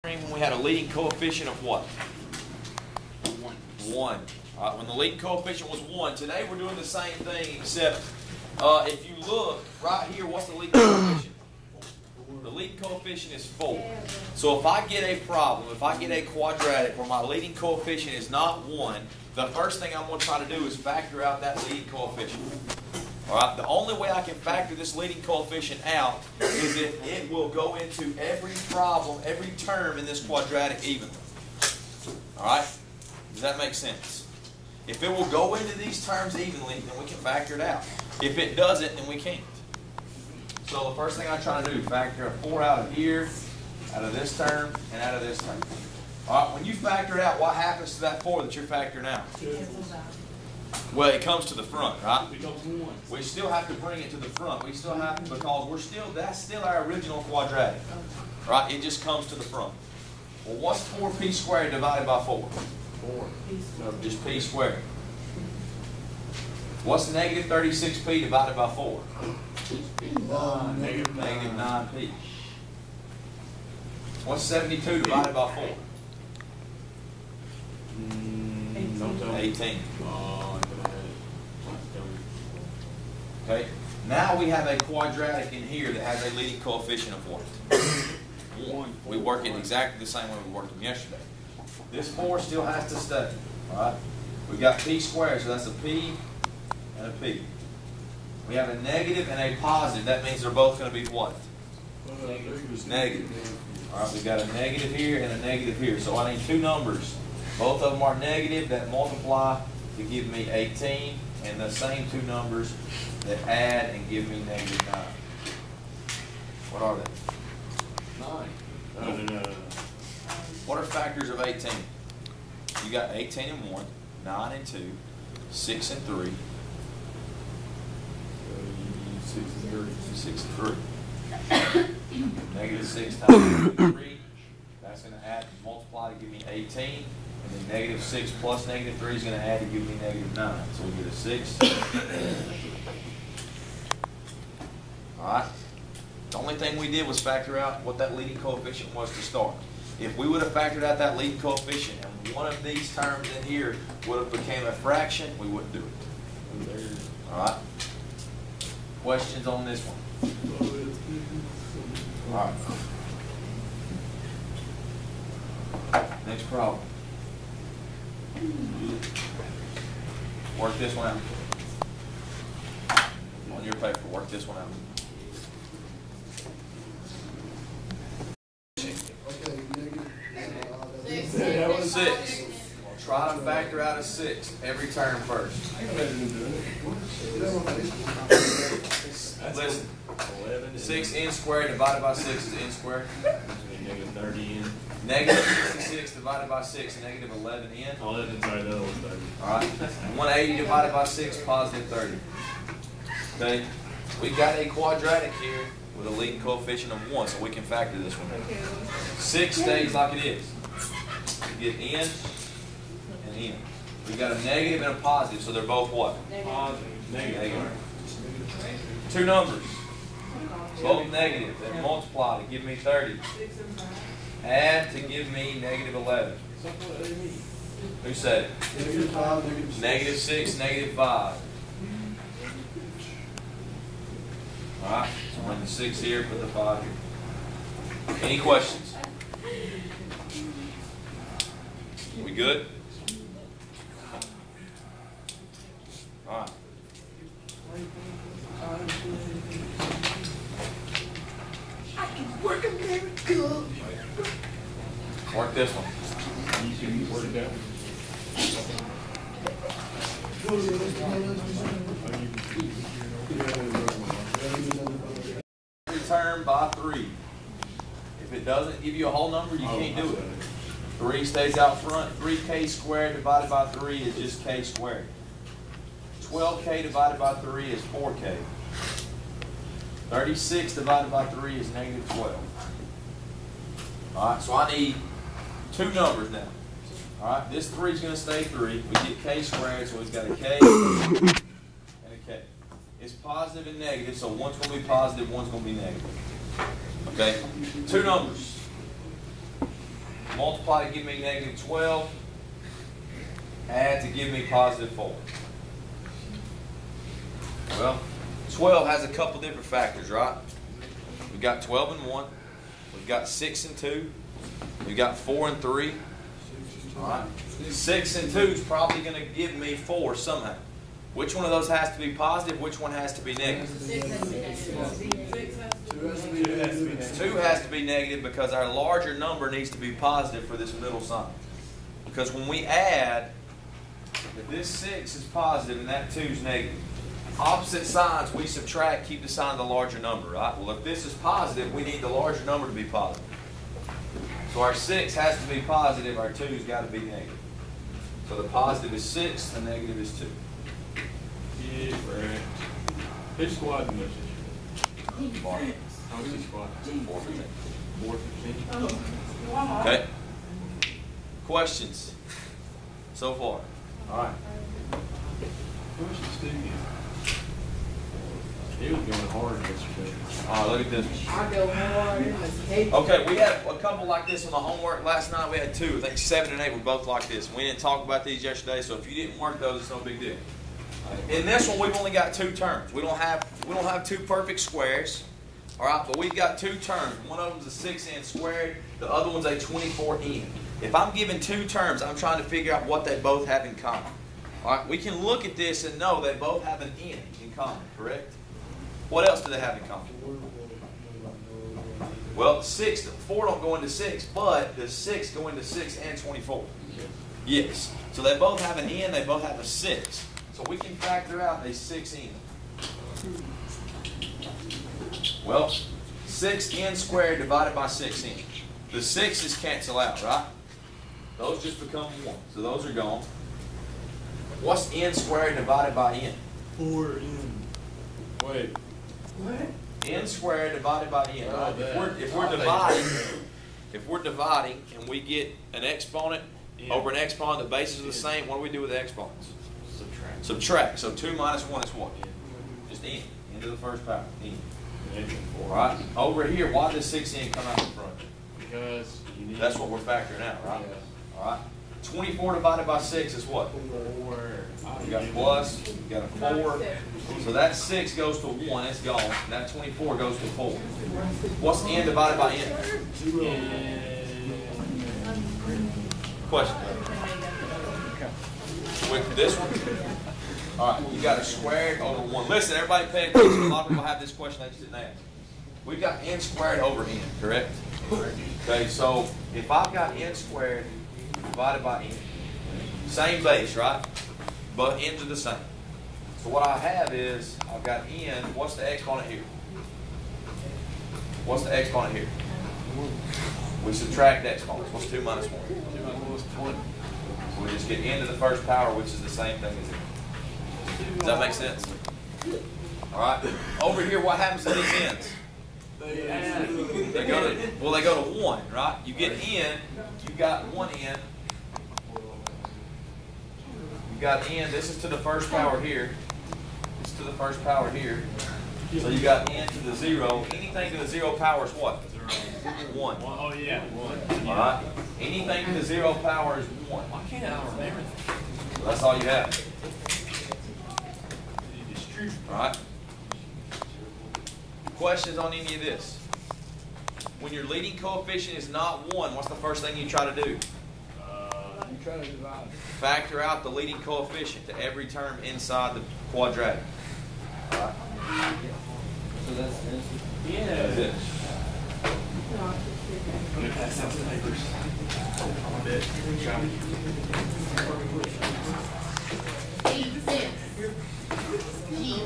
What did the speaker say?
when we had a leading coefficient of what? 1. All right, when the leading coefficient was 1. Today we're doing the same thing, except if you look right here, what's the leading coefficient? The leading coefficient is 4. So if I get a problem, if I get a quadratic where my leading coefficient is not 1, the first thing I'm going to try to do is factor out that leading coefficient. All right, the only way I can factor this leading coefficient out is if it will go into every problem, every term in this quadratic evenly. All right? Does that make sense? If it will go into these terms evenly, then we can factor it out. If it doesn't, then we can't. So the first thing I try to do, factor a 4 out of here, out of this term, and out of this term. All right, when you factor it out, what happens to that 4 that you're factoring out? Well, it comes to the front, right? We still have to bring it to the front. We still have to, because that's still our original quadratic. Right? It just comes to the front. Well, what's 4p squared divided by 4? 4. No, just p squared. What's negative 36p divided by 4? Negative 9p. What's 72 divided by 4? 18. Okay. Now we have a quadratic in here that has a leading coefficient of what? 1. We work it exactly the same way we worked them yesterday. This 4 still has to stay. All right. We've got p squared, so that's a p and a p. We have a negative and a positive. That means they're both going to be what? Negative. All right. We've got a negative here and a negative here. So I need two numbers. Both of them are negative that multiply to give me 18, and the same two numbers that add and give me negative 9. What are they? 9. What are factors of 18? You got 18 and 1, 9 and 2, 6 and 3. 6 and 3. Negative 6 times 3. That's going to add and multiply to give me 18. And then negative 6 plus negative 3 is going to add to give me negative 9. So we get a 6. Alright? The only thing we did was factor out what that leading coefficient was to start. If we would have factored out that leading coefficient and one of these terms in here would have became a fraction, we wouldn't do it. Alright? Questions on this one? Alright. Next problem. Work this one out. On your paper, work this one out. 6. We'll try to factor out a 6 every term first. Listen. 6n squared divided by 6 is n squared. Negative 30n. Negative 66 divided by 6, negative 11n. 11, sorry, the other one's 30. Alright. 180 divided by 6, positive 30. Okay. We've got a quadratic here with a leading coefficient of 1, so we can factor this one. 6 stays like it is. We get n and n. We've got a negative and a positive, so they're both what? Positive. Negative. Two numbers. Both negative. They multiply to give me 30. Add to give me negative 11. Who said it? Negative 6, negative 5. Alright, so bring the 6 here, put the 5 here. Any questions? We good? Alright. I can work a miracle. Work this one. Work it down. Every term by 3. If it doesn't give you a whole number, you can't do it. 3 stays out front. 3k squared divided by 3 is just k squared. 12k divided by 3 is 4k. 36 divided by 3 is negative 12. Alright, so I need two numbers now. Alright, this 3 is going to stay 3. We get k squared, so we've got a k and a k. It's positive and negative, so one's going to be positive, one's going to be negative. Okay? Two numbers. multiply to give me negative 12, add to give me positive 4. Well, 12 has a couple different factors, right? We've got 12 and 1. We've got 6 and 2. We've got 4 and 3. All right. 6 and 2 is probably going to give me 4 somehow. Which one of those has to be positive? Which one has to be negative? 2 has to be negative because our larger number needs to be positive for this middle sign. Because when we add, if this 6 is positive and that 2 is negative, opposite signs we subtract, keep the sign of the larger number, right? Well, if this is positive, we need the larger number to be positive. So our 6 has to be positive, our 2's got to be negative. So the positive is 6, the negative is 2. Yeah, right. Who's squatting this year? Bar. How many squat? 4%. 4%. Okay. Questions so far? All right. Where's the studio? He was going hard yesterday. All right, look at this one. I go hard in the cake. Okay, we had a couple like this on the homework last night. We had 2. I think 7 and 8 were both like this. We didn't talk about these yesterday, so if you didn't work those, it's no big deal. In this one, we've only got 2 terms. We don't have 2 perfect squares. All right, but we've got 2 terms. One of them's a 6n squared. The other one's a 24n. If I'm given 2 terms, I'm trying to figure out what they both have in common. All right, we can look at this and know they both have an n in common, correct? What else do they have in common? Well, 4 don't go into 6, but does 6 go into 6 and 24? Yes. So they both have an n, they both have a 6. So we can factor out a 6n. Well, 6n squared divided by 6n. The 6's cancel out, right? Those just become 1. So those are gone. What's n squared divided by n? 4n. Wait. What? N squared divided by n. Oh, If we're dividing and we get an exponent over an exponent, the bases are the same, what do we do with the exponents? Subtract. So 2 minus 1 is what? Just n. N to the first power. N. All right. Over here, why does 6n come out in front? Because you need. That's what we're factoring out, right? Yeah. All right. 24 divided by 6 is what? 4. You got a plus, you got a 4. So that 6 goes to 1, it's gone. And that 24 goes to 4. What's n divided by n? Question. With this one? All right, you got a squared over 1. Listen, everybody pay attention. A lot of people have this question they just didn't ask. We've got n squared over n, correct? Okay, so if I've got n squared divided by n, same base, right? But n's are the same. So what I have is, I've got n, what's the exponent here? What's the exponent here? We subtract exponents. What's 2 minus 1? 2 minus 1 is 20. So we just get n to the first power, which is the same thing as it. Does that make sense? All right. Over here, what happens to these n's? They go to 1, right? You get n, you got 1 n. You got n, this is to the first power here. This is to the first power here. So you got n to the 0. Anything to the 0 power is what? 1. Oh, yeah. 1. All right. Anything to the 0 power is 1. Why can't I remember that? So that's all you have. All right. Questions on any of this? When your leading coefficient is not 1, what's the first thing you try to do? You try to divide. Factor out the leading coefficient to every term inside the quadratic. All right. So that's it. Yeah. That's it. I'm going to pass out the papers. I'm a bit. G.